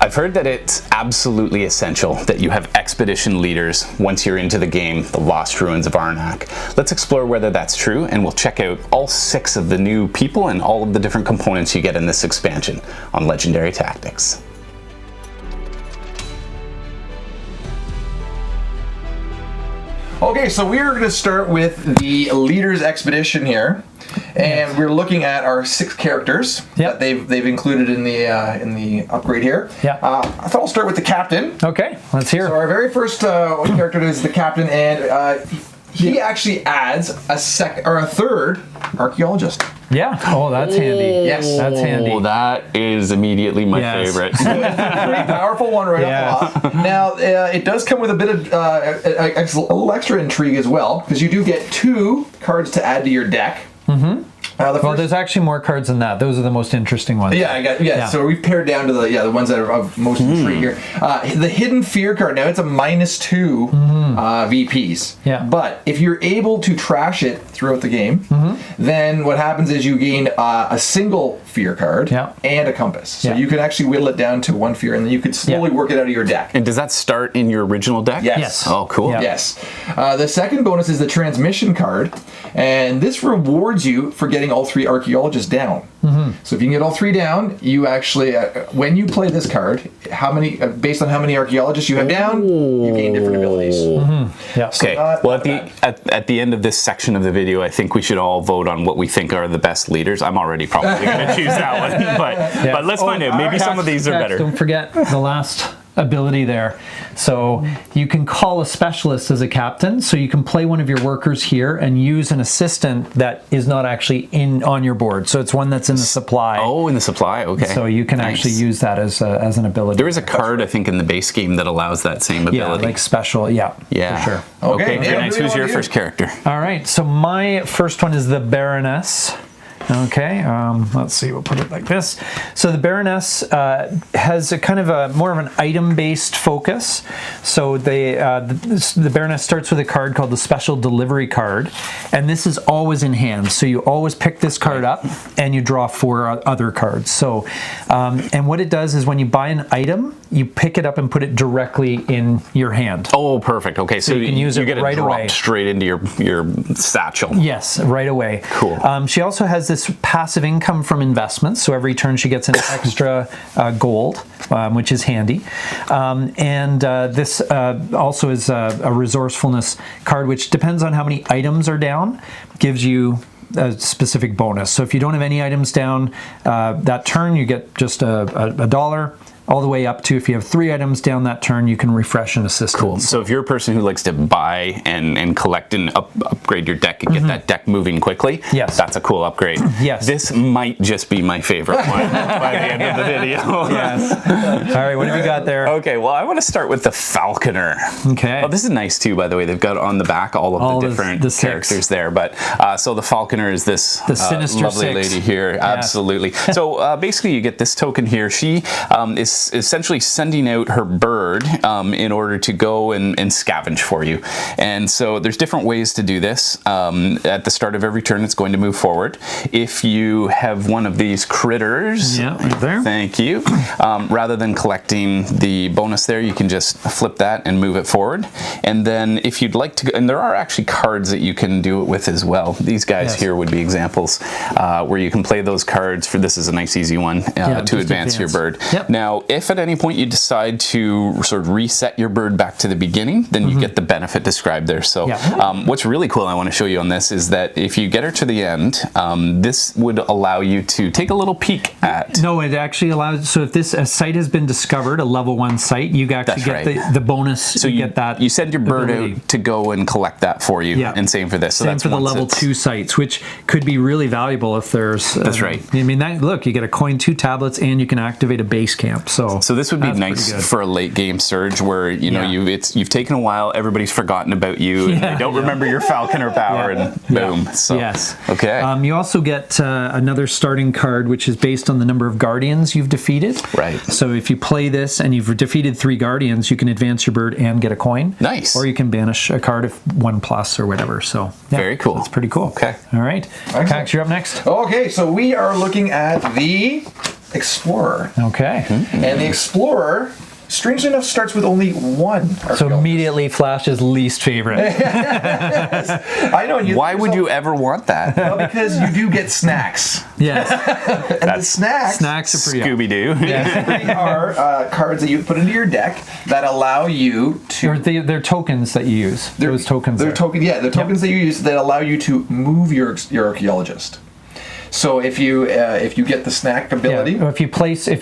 I've heard that it's absolutely essential that you have expedition leaders once you're into the game, the Lost Ruins of Arnak. Let's explore whether that's true, and we'll check out all 6 of the new people and all of the different components you get in this expansion on Legendary Tactics. Okay, so we're going to start with the Leader's Expedition here, and we're looking at our 6 characters that they've included in the upgrade here. Yeah. I thought I'll start with the Captain. Okay, let's hear. So our very first character is the Captain, and he actually adds a third archaeologist. Yeah. Oh, that's handy. Yes. That's handy. Oh, that is immediately my favorite. So it's a pretty powerful one right off the top. Now, it does come with a bit of a little extra intrigue as well, because you do get 2 cards to add to your deck. Mm-hmm. Well, there's actually more cards than that. Those are the most interesting ones. Yeah. So we've pared down to the ones that are of most intrigue here. The Hidden Fear card, now it's a -2 VPs. Yeah. But if you're able to trash it throughout the game, then what happens is you gain a single fear card and a compass. So you can actually whittle it down to 1 fear, and then you could slowly work it out of your deck. And does that start in your original deck? Yes. Oh, cool. Yeah. Yes. The second bonus is the Transmission card, and this rewards you for getting all 3 archaeologists down. So if you can get all 3 down, you actually, when you play this card, based on how many archaeologists you have down, you gain different abilities. Yeah. Okay. Well, at the end of this section of the video, I think we should all vote on what we think are the best leaders. I'm already probably going to choose that one, but let's find out. Maybe some of these are better. Don't forget the last ability there. So you can call a specialist as a captain, so you can play one of your workers here and use an assistant that is not actually on your board. So it's one that's in the supply. Oh, in the supply, okay. So you can actually use that as an ability. There is a card, I think, in the base game that allows that same ability. Yeah, like special, yeah, for sure. Okay, very nice. Who's your first character? All right, so my first one is the Baroness. Okay, let's see, we'll put it like this. So the Baroness has a kind of more of an item-based focus. So the Baroness starts with a card called the Special Delivery card, and this is always in hand. So you always pick this card up, and you draw 4 other cards. So, and what it does is when you buy an item, you pick it up and put it directly in your hand. Oh, perfect. Okay, so you can use it get right away. Straight into your satchel. Yes, right away. Cool. She also has this passive income from investments, so every turn she gets an extra gold, which is handy. This also is a resourcefulness card, which depends on how many items are down, gives you a specific bonus. So if you don't have any items down that turn, you get just a dollar. All the way up to, if you have 3 items down that turn, you can refresh an assistant. Cool. So if you're a person who likes to buy and collect and upgrade your deck and get that deck moving quickly, that's a cool upgrade. Yes. This might just be my favorite one by the end of the video. Yes. All right, what have you got there? Okay, well, I want to start with the Falconer. Okay. Oh, this is nice too, by the way. They've got on the back all of the different characters there. But so the Falconer is this sinister lovely 6 lady here. Yeah. Absolutely. So basically, you get this token here. She is essentially sending out her bird in order to go and scavenge for you. And so there's different ways to do this. At the start of every turn, it's going to move forward. If you have one of these critters, right there. Thank you. Rather than collecting the bonus there, you can just flip that and move it forward. And then if you'd like to, and there are actually cards that you can do it with as well. These guys here would be examples where you can play those cards for, this is a nice easy one, to advance your bird. Yep. Now, if at any point you decide to sort of reset your bird back to the beginning, then you get the benefit described there. So what's really cool I want to show you on this is that if you get her to the end, this would allow you to take a little peek at. No, it actually allows, so if this site has been discovered, a level 1 site, you actually get the bonus. So you get that. You send your bird out to go and collect that for you, and same for this. So same that's for the level 2 sites, which could be really valuable if there's. That's right. I mean, look, you get a coin, 2 tablets, and you can activate a base camp. So this would be nice for a late game surge where you've taken a while, everybody's forgotten about you, and they don't remember your Falconer power, and boom. So, okay. You also get another starting card, which is based on the number of guardians you've defeated. Right. So if you play this and you've defeated 3 guardians, you can advance your bird and get a coin. Nice. Or you can banish a card if 1+ or whatever. So very cool. That's pretty cool. Okay. All right. Max, you're up next. Okay, so we are looking at the Explorer. Okay. And the Explorer, strangely enough, starts with only one So archaeologist. immediately Flash's least favorite. I know. And Why would you ever want that? Well, because you do get snacks. Yes. And the snacks Snacks are pretty Scooby-Doo. basically are cards that you put into your deck that allow you to... They're tokens that you use. Those tokens. They're there. they're tokens that you use that allow you to move your archaeologist. So if you get the snack ability, Yeah. If you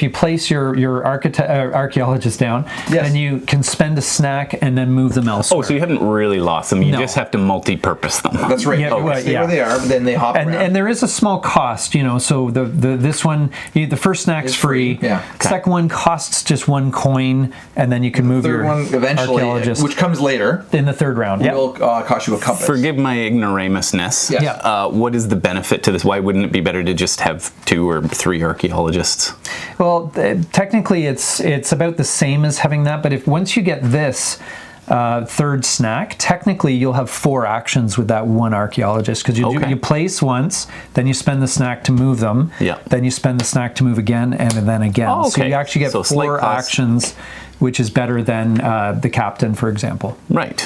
place your archaeologist down, Yes. then you can spend a snack and then move them elsewhere. Oh, so you haven't really lost them. You No. just have to multi-purpose them. that's right. Yeah, You well, stay yeah. where they are, but then they hop around. And there is a small cost, so this one, the first snack's It's free, free. yeah. Second one costs just 1 coin, and then you can move third your one eventually, archaeologist which comes later, in the third round. Yeah. will cost you a compass. Forgive my ignoramusness. Yes. Yeah. What is the benefit to this? Why wouldn't it be better to just have 2 or 3 archaeologists? Well, technically, it's about the same as having that. But if once you get this third snack, technically you'll have 4 actions with that one archaeologist because you place once, then you spend the snack to move them. Yeah. Then you spend the snack to move again, and then again. Oh, So okay. you actually get So slight 4 cost. actions, which is better than the captain, for example. Right.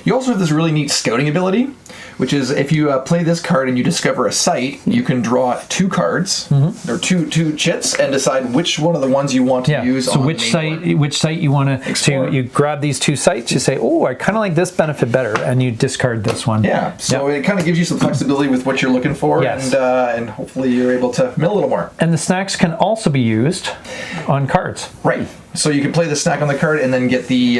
You also have this really neat scouting ability, which is if you play this card and you discover a site, you can draw 2 cards or two chits and decide which one of the ones you want to Yeah. use. So on which the main board. which site you want to? Explore. So you grab these 2 sites. You say, "Oh, I kind of like this benefit better," and you discard this one. Yeah, so Yep. it kind of gives you some flexibility with what you're looking for, Yes. and hopefully you're able to mill a little more. And the snacks can also be used on cards. Right. So you can play the snack on the card and then get the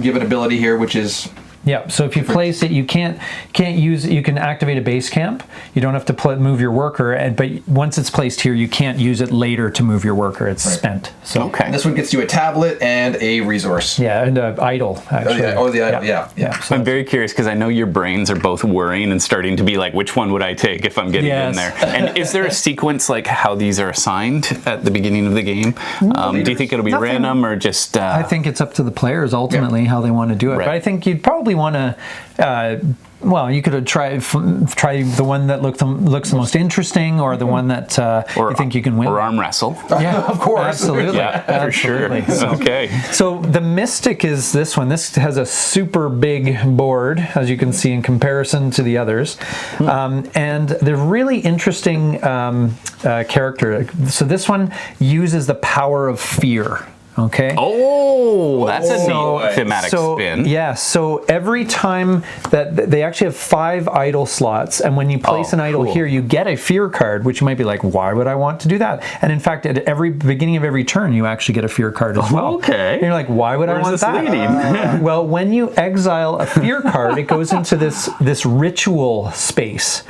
given ability here, which is Yeah. So if you place it, you can't use it. You can activate a base camp. You don't have to move your worker, but once it's placed here, you can't use it later to move your worker. It's spent. So Okay. and this one gets you a tablet and a resource. yeah, and idle actually. The idol, yeah. So I'm very curious because I know your brains are both worrying and starting to be like, which one would I take if I'm getting in Yes. there? And is there a sequence like how these are assigned at the beginning of the game? Do you think it'll be Nothing. random or just... I think it's up to the players ultimately how they want to do it. Right. But I think you'd probably want to. Well, you could try the one that looks the most interesting, or the one that you think you can win. Or arm wrestle. Yeah, Of course. absolutely, Yeah, for sure. Absolutely. Okay. So the Mystic is this one. This has a super big board, as you can see in comparison to the others, and they're really interesting character. So this one uses the power of fear. Okay. Oh, that's a So- neat thematic spin. Yeah, so every time that they actually have 5 idle slots, and when you place Oh, an idle cool. here, you get a fear card, which you might be like, why would I want to do that? And in fact, at every beginning of every turn, you actually get a fear card as well. Okay. And you're like, why would I Where's want this that? leading? Well, when you exile a fear card, it goes into this ritual space,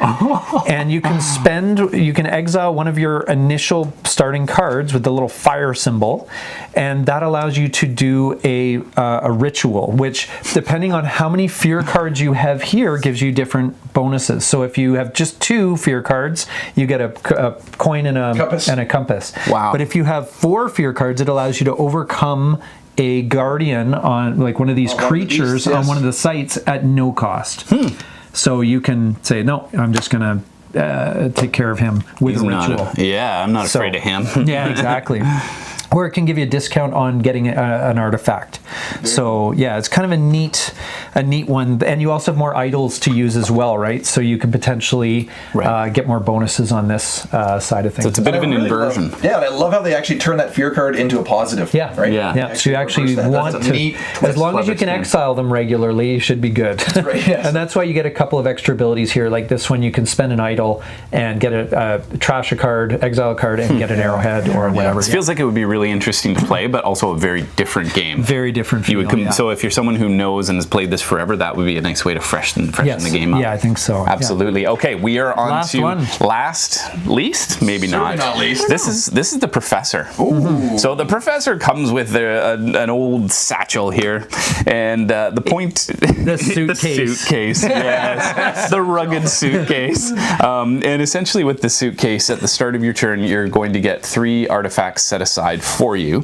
and you can exile one of your initial starting cards with the little fire symbol, and that allows you to do a ritual, which, depending on how many fear cards you have here, gives you different bonuses. So if you have just 2 fear cards, you get a coin and a compass. Wow. But if you have 4 fear cards, it allows you to overcome a guardian on like one of these one of these, creatures yes. on one of the sites at no cost. So you can say, no, I'm just going to take care of him with a ritual. I'm not So- afraid of him. Yeah, exactly. Or it can give you a discount on getting an artifact. So yeah, it's kind of a neat one. And you also have more idols to use as well, right? So you can potentially get more bonuses on this side of things. So it's a bit of an inversion. And I love how they actually turn that fear card into a positive. Yeah, Right? Yeah. So you actually reverse that. want That's a neat to, as twist. long as you Clever can spin. exile them regularly, you should be good. right, yes. And that's why you get a couple of extra abilities here. Like this one, you can spend an idol and get a trash a card, exile a card, and get an arrowhead or whatever. It feels like it would be really interesting to play, but also a very different game. Very different. You would feel, yeah. So if you're someone who knows and has played this forever, that would be a nice way to freshen Yes. the game up. Yeah, I think so. Yeah. Absolutely. Okay, we are on Last to one. least, maybe Certainly not least. This is the professor. Ooh. So the professor comes with an old satchel here, and the point The suitcase. the suitcase, yes, the rugged suitcase. And essentially, with the suitcase, at the start of your turn, you're going to get 3 artifacts set aside for you.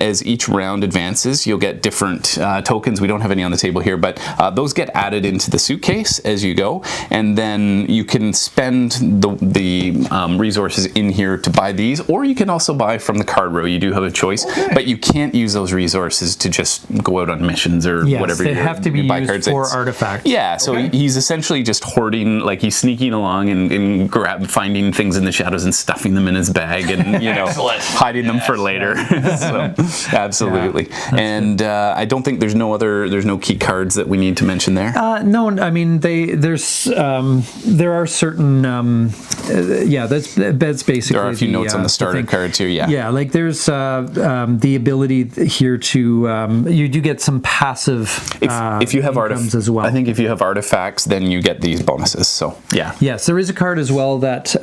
As each round advances, you'll get different tokens. We don't have any on the table here, but those get added into the suitcase as you go, and then you can spend the resources in here to buy these, or you can also buy from the card row. You do have a choice, but you can't use those resources to just go out on missions or whatever. They have to be used for artifacts. Yeah, so he's essentially just hoarding, like he's sneaking along and finding things in the shadows and stuffing them in his bag and, you know, hiding them for later. So, absolutely. And I don't think there's no key cards that we need to mention there. No, I mean there are certain that's basically there are a few notes on the starter cards here. Yeah, like there's the ability here to you do get some passive if you have incomes as well. I think if you have artifacts, then you get these bonuses. So yes, there is a card as well that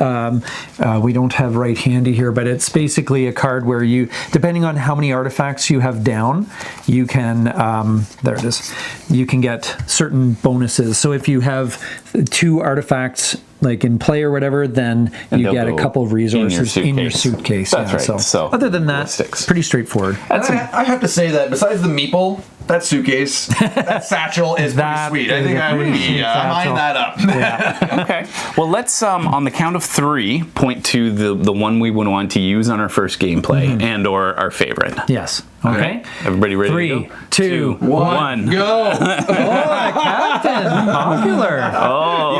we don't have right handy here, but it's basically a card where you, depending on how many artifacts you have down, you can there it is. You can get certain bonuses. So if you have 2 artifacts like in play or whatever, then you get a couple of resources in your suitcase. That's right. So other than that, pretty straightforward. I have to say that besides the meeple, that suitcase, that satchel is pretty sweet. I think I would be eyeing that up. Yeah. Okay. Well, let's on the count of 3 point to the one we would want to use on our first gameplay and or our favorite. Yes. Okay. Everybody ready? 3, 2, 1, go! Oh, the captain, popular. Oh,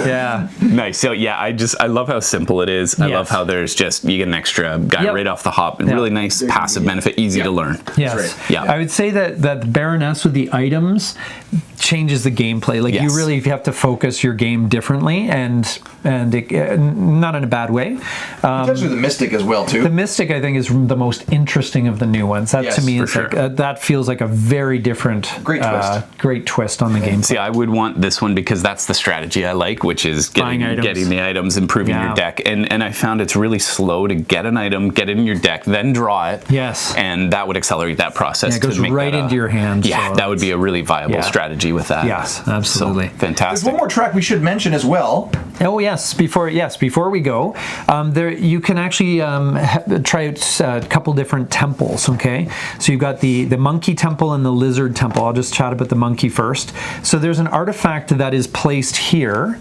Yeah. Nice. So I love how simple it is. I love how there's just, you get an extra guy right off the hop, and really nice passive benefit, easy to learn. Yes. Right. Yeah. I would say that the Baroness with the items changes the gameplay. Like you really have to focus your game differently, and not in a bad way. Especially the Mystic as well too. The Mystic, I think, is the most interesting of the new ones. That to me is like that feels like a very different, great twist on the game. See, I would want this one because that's the strategy I like, which is getting the items, improving your deck. And I found it's really slow to get an item, get it in your deck, then draw it. Yes. And that would accelerate that process. It goes right into your hand. Yeah, that would be a really viable strategy with that. Yes, absolutely. So, fantastic. There's one more track we should mention as well. Oh yes, before we go, there you can actually try out a couple different temples. Okay, so you've got the monkey temple and the lizard temple. I'll just chat about the monkey first. So there's an artifact that is placed here.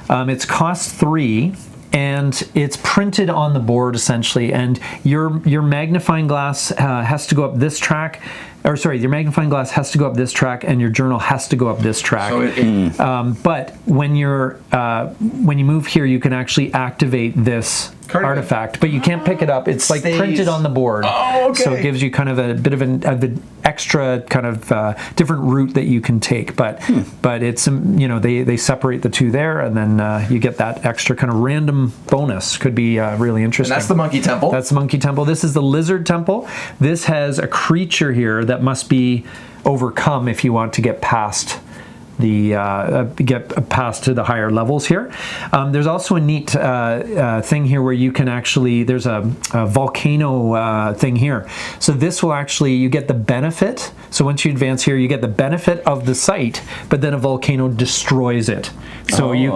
It's cost 3. And it's printed on the board essentially, and your magnifying glass has to go up this track. Or sorry, your magnifying glass has to go up this track, and your journal has to go up this track. So but when you move here, you can actually activate this artifact, but you can't pick it up. It's like printed on the board. Oh, okay. So it gives you kind of a bit of an extra kind of different route that you can take. But it's they separate the two there, and then you get that extra kind of random bonus. Could be really interesting. And that's the monkey temple. That's the monkey temple. This is the lizard temple. This has a creature here that must be overcome if you want to get past to the higher levels here. There's also a neat thing here where you can actually, there's a volcano thing here. So this will actually, you get the benefit. So once you advance here, you get the benefit of the site, but then a volcano destroys it. So you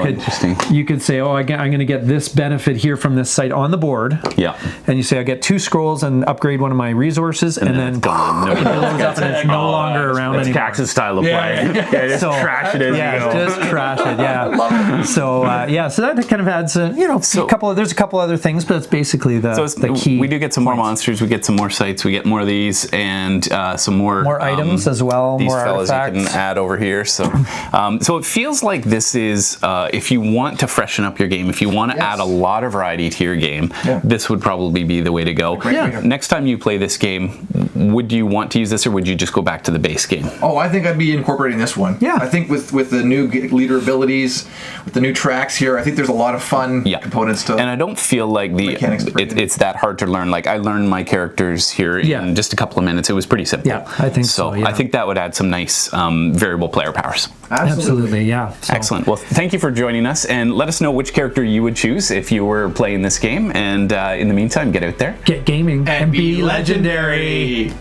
could say, I'm going to get this benefit here from this site on the board. Yeah. And you say, I get 2 scrolls and upgrade one of my resources, and then it blows up and it's no longer around anymore. Cax's style of play. So, trash it as just trash it. Yeah. So so that kind of adds a couple of, there's a couple other things, but it's basically the key. We do get some more monsters. We get some more sites. We get more of these, and some more items as well. These more fellas artifacts. you can add over here. So so it feels like this is if you want to freshen up your game, if you want to add a lot of variety to your game, this would probably be the way to go. Next time you play this game, would you want to use this, or would you just go back to the base game? Oh, I think I'd be incorporating this one. Yeah. I think with the new leader abilities, with the new tracks here, I think there's a lot of fun components to. And I don't feel like it's that hard to learn. Like I learned my characters here in just a couple of minutes. It was pretty simple. Yeah, I think so. I think that would add some nice variable player powers. Absolutely, yeah. So. Excellent. Well, thank you for joining us, and let us know which character you would choose if you were playing this game. And in the meantime, get out there, get gaming, and be legendary.